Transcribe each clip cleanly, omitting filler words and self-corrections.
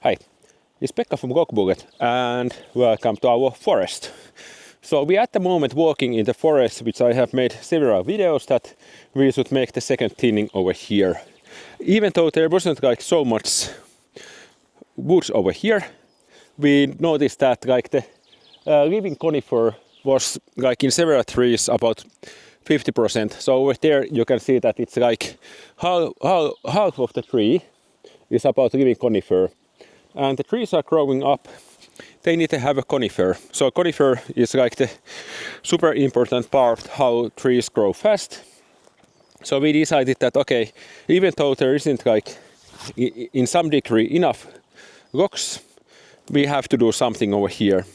Hi, it's Pekka from Logbullet and welcome to our forest. So we are at the moment walking in the forest, which I have made several videos that we should make the second thinning over here. Even though there wasn't like so much woods over here, we noticed that like the living conifer was like in several trees about 50%. So over there you can see that it's like half of the tree is about living conifer. And the trees are growing up, they need to have a conifer. So conifer is like the super important part how trees grow fast. So we decided that okay, even though there isn't like in some degree enough rocks, we have to do something over here.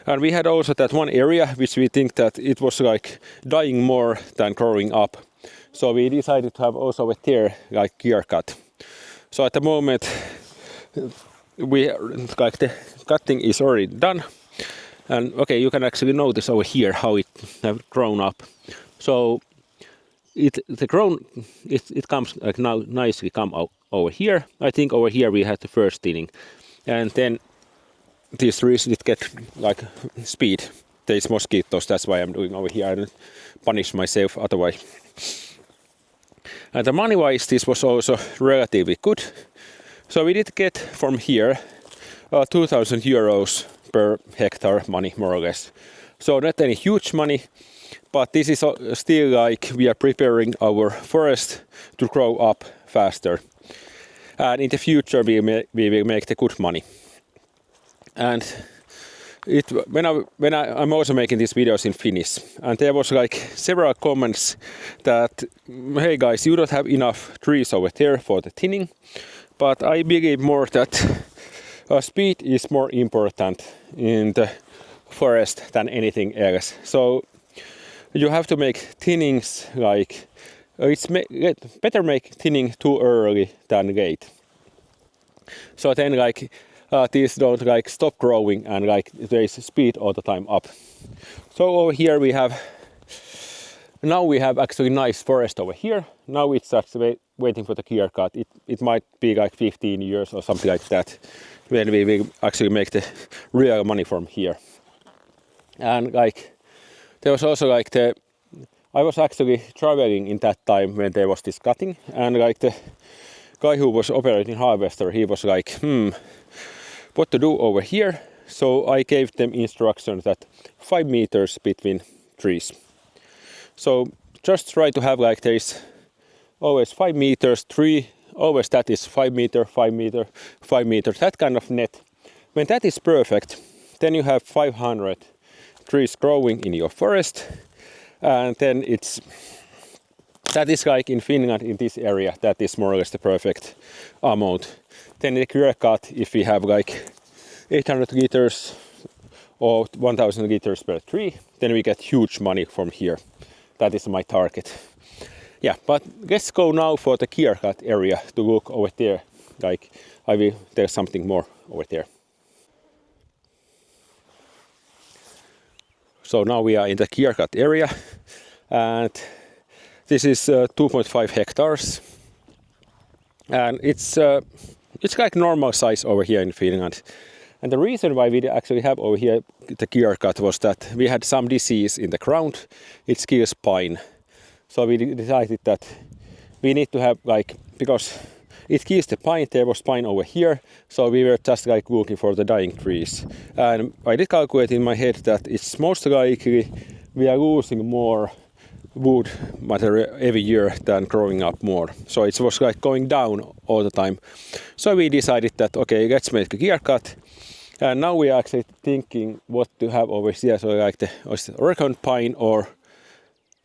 And we had also that one area which we think that it was like dying more than growing up. So we decided to have also over there like clear cut. So at the moment we like the cutting is already done, and okay, you can actually notice over here how it have grown up. So it comes like now nicely come out over here. I think over here we had the first thinning, and then these trees did get like speed. There's mosquitoes, that's why I'm doing over here. I don't punish myself otherwise. And the money wise this was also relatively good. So we did get from here 2,000 euros per hectare money, more or less. So not any huge money, but this is still like we are preparing our forest to grow up faster. And in the future we will make the good money. And I'm also making these videos in Finnish, and there was like several comments that, hey guys, you don't have enough trees over there for the thinning. But I believe more that speed is more important in the forest than anything else. So you have to make thinnings like it's better make thinning too early than late. So then like these don't like stop growing and like there is speed all the time up. So over here we have actually nice forest over here. Now it's actually waiting for the clear cut. It might be like 15 years or something like that when we will actually make the real money from here. And like there was also like I was actually traveling in that time when there was this cutting, and like the guy who was operating harvester, he was like, what to do over here? So I gave them instructions that 5 meters between trees. So just try to have like there is always 5 meters, always that is 5 meter, 5 meter, 5 meters, that kind of net. When that is perfect, then you have 500 trees growing in your forest, and then that is like in Finland in this area, that is more or less the perfect amount. Then the clear cut, if we have like 800 liters or 1000 liters per tree, then we get huge money from here. That is my target. Yeah, but let's go now for the clear cut area to look over there. Like I will tell something more over there. So now we are in the clear cut area, and this is 2.5 hectares, and it's like normal size over here in Finland. And the reason why we actually have over here the clear cut was that we had some disease in the ground. It kills pine. So we decided that we need to have like, because it kills the pine, there was pine over here. So we were just like looking for the dying trees. And I did calculate in my head that it's most likely we are losing more wood material every year than growing up more. So it was like going down all the time. So we decided that okay, let's make a clear cut. And now we are actually thinking what to have over here. So like the Oregon pine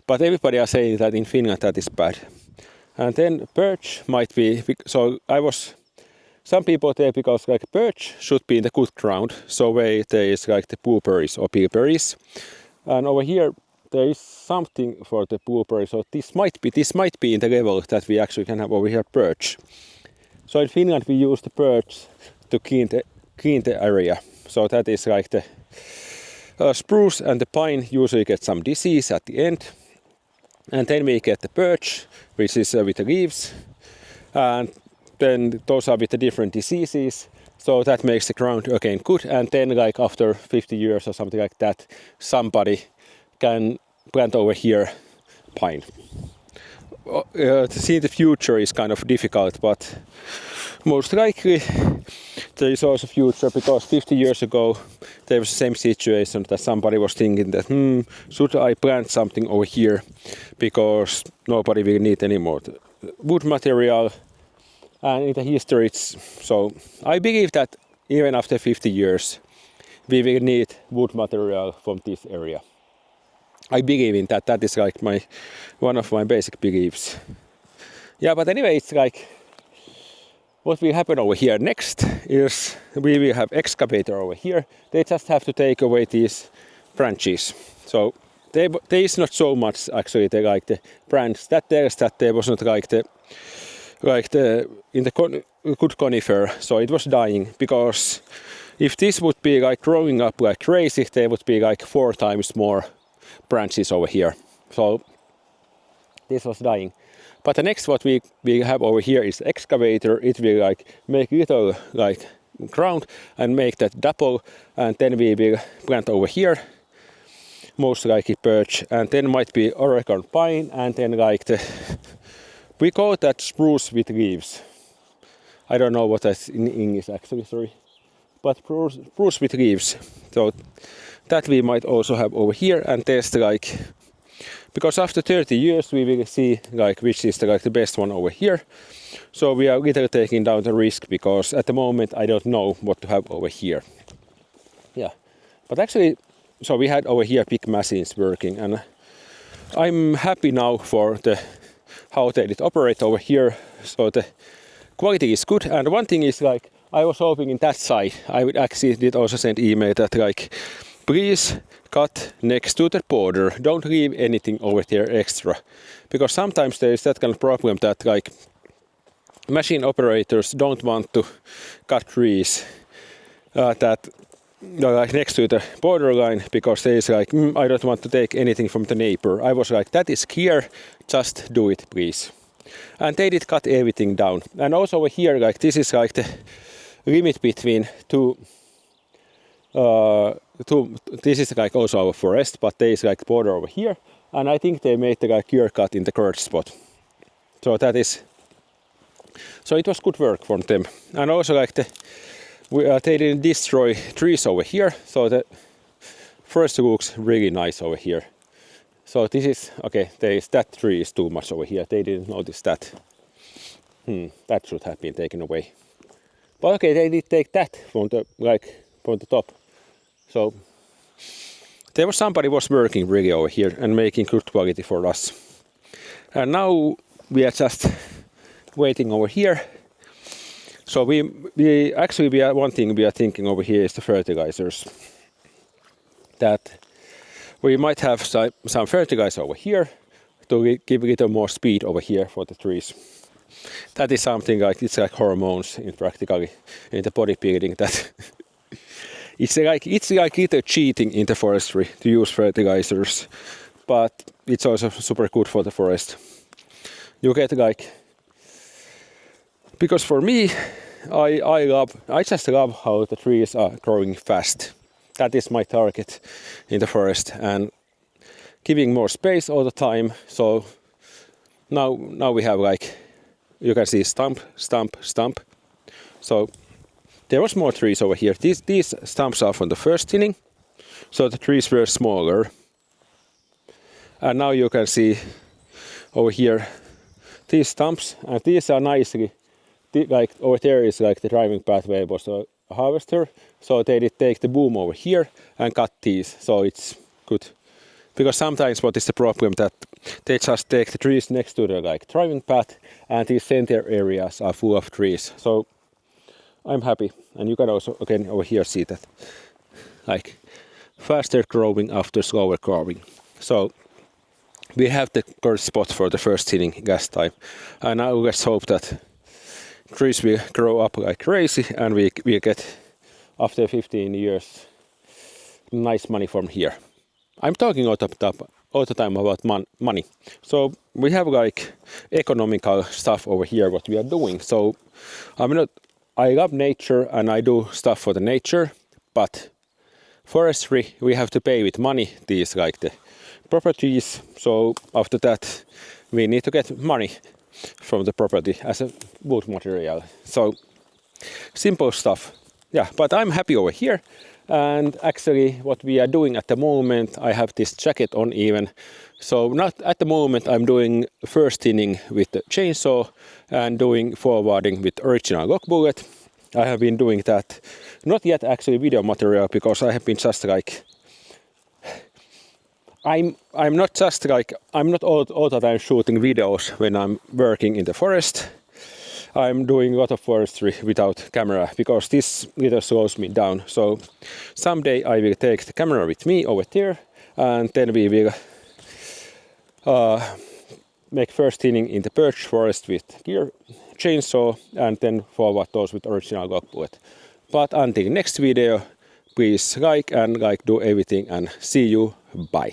but everybody are saying that in Finland that is bad. And then birch might be, so some people there because like birch should be in the good ground. So where there is like the blueberries or bilberries. And over here there is something for the blueberry. So this might be in the level that we actually can have over here birch. So in Finland we use the birch to clean the area. So that is like the spruce and the pine usually get some disease at the end. And then we get the birch, which is with the leaves. And then those are with the different diseases. So that makes the ground again good. And then like after 50 years or something like that, somebody can plant over here pine. To see the future is kind of difficult, but most likely there is also future, because 50 years ago there was the same situation that somebody was thinking that should I plant something over here because nobody will need any more wood material. And in the history so I believe that even after 50 years we will need wood material from this area. I believe in that. That is like one of my basic beliefs. Yeah, but anyway, it's like what will happen over here next is we will have excavator over here. They just have to take away these branches. So there is not so much actually the branch that there was not in the good conifer. So it was dying, because if this would be like growing up like crazy, there would be like 4 times more branches over here. So this was dying. But the next what we have over here is excavator. It will like make little like ground and make that double, and then we will plant over here most likely birch, and then might be Oregon pine, and then like we call that spruce with leaves. I don't know what that's in English actually, sorry. But spruce with leaves. So that we might also have over here, and test like, because after 30 years we will see like which is the best one over here. So we are literally taking down the risk, because at the moment I don't know what to have over here. Yeah, but actually, so we had over here big machines working, and I'm happy now for how they did operate over here. So the quality is good, and one thing is like I was hoping in that side I would actually did also send email that like, please cut next to the border, don't leave anything over there extra, because sometimes there is that kind of problem that like machine operators don't want to cut trees that like next to the borderline, because they is like I don't want to take anything from the neighbor. I was like, that is clear, just do it please. And they did cut everything down. And also over here, like this is like the limit between two. This is like also our forest, but there is like border over here, and I think they made the like clear cut in the correct spot. So that is. So it was good work from them, and also like they didn't destroy trees over here, so the forest looks really nice over here. So this is okay. That tree is too much over here. They didn't notice that. That should have been taken away. But okay, they did take that from the top. So there was somebody was working really over here and making good quality for us. And now we are just waiting over here. So we actually one thing we are thinking over here is the fertilizers. That we might have some fertilizer over here to give a little more speed over here for the trees. That is something like, it's like hormones in practically in the bodybuilding, that it's like little cheating in the forestry to use fertilizers, but it's also super good for the forest. You get like, because for me, I just love how the trees are growing fast. That is my target in the forest, and giving more space all the time. So now we have like, you can see stump, stump, stump. So there was more trees over here. These stumps are from the first thinning, so the trees were smaller. And now you can see over here these stumps, and these are nicely, like over there is like the driving pathway was a harvester, so they did take the boom over here and cut these, so it's good. Because sometimes what is the problem, that they just take the trees next to the like driving path, and these center areas are full of trees. So I'm happy, and you can also again over here see that like faster growing after slower growing. So we have the correct spot for the first thinning gas time, and now let's hope that trees will grow up like crazy, and we get after 15 years nice money from here. I'm talking all the time about money. So we have like economical stuff over here what we are doing. So I love nature and I do stuff for the nature, but forestry we have to pay with money these like the properties. So after that we need to get money from the property as a wood material. So simple stuff. Yeah, but I'm happy over here. And actually what we are doing at the moment, I have this jacket on even. So not at the moment I'm doing first thinning with the chainsaw and doing forwarding with original Logbullet. I have been doing that, not yet actually video material, because I have been just like, I'm not all the time shooting videos when I'm working in the forest. I'm doing a lot of forestry without camera because this little slows me down. So someday I will take the camera with me over there and then we will make first thinning in the birch forest with gear chainsaw and then forward those with original Logbullet. But until next video, please like and do everything and see you. Bye.